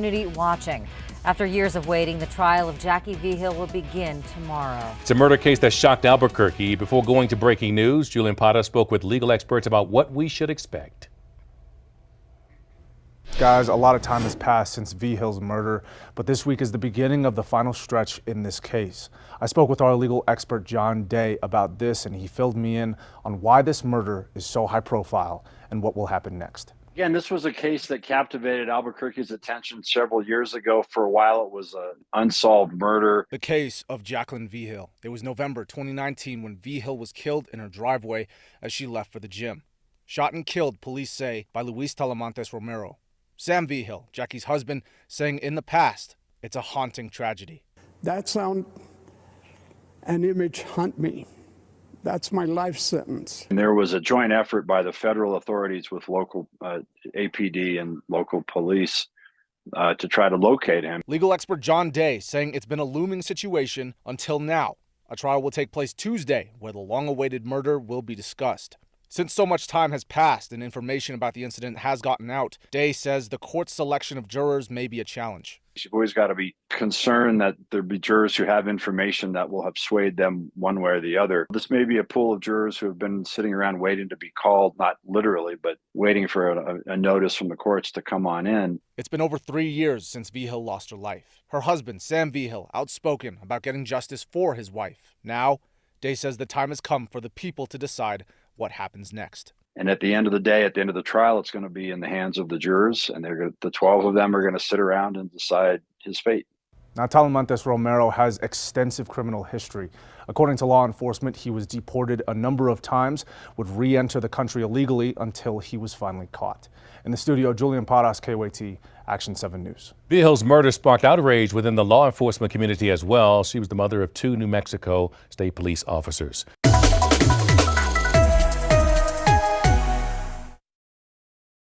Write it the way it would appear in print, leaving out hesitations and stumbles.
community watching. After years of waiting, the trial of Jackie Vigil will begin tomorrow. It's a murder case that shocked Albuquerque. Before going to breaking news, Julian Potter spoke with legal experts about what we should expect. Guys, a lot of time has passed since Vigil's murder, but this week is the beginning of the final stretch in this case. I spoke with our legal expert John Day about this, and he filled me in on why this murder is so high profile and what will happen next. Again, this was a case that captivated Albuquerque's attention several years ago. For a while, it was an unsolved murder. The case of Jacqueline Vigil. It was November 2019 when Vigil was killed in her driveway as she left for the gym. Shot and killed, police say, by Luis Talamantes Romero. Sam Vigil, Jackie's husband, saying in the past, it's a haunting tragedy. That sound and image haunt me. That's my life sentence. And there was a joint effort by the federal authorities with local APD and local police to try to locate him. Legal expert John Day saying it's been a looming situation until now. A trial will take place Tuesday where the long-awaited murder will be discussed. Since so much time has passed and information about the incident has gotten out, Day says the court's selection of jurors may be a challenge. You've always got to be concerned that there be jurors who have information that will have swayed them one way or the other. This may be a pool of jurors who have been sitting around waiting to be called, not literally, but waiting for a notice from the courts to come on in. It's been over 3 years since Vigil lost her life. Her husband, Sam Vigil, outspoken about getting justice for his wife. Now, Day says the time has come for the people to decide what happens next. And at the end of the day, at the end of the trial, it's going to be in the hands of the jurors, and the 12 of them are going to sit around and decide his fate. Now, Talamantes Romero has extensive criminal history. According to law enforcement, he was deported a number of times, would re-enter the country illegally until he was finally caught. In the studio, Julian Paras, KYT, Action 7 News. Vigil's murder sparked outrage within the law enforcement community as well. She was the mother of 2 New Mexico State Police officers.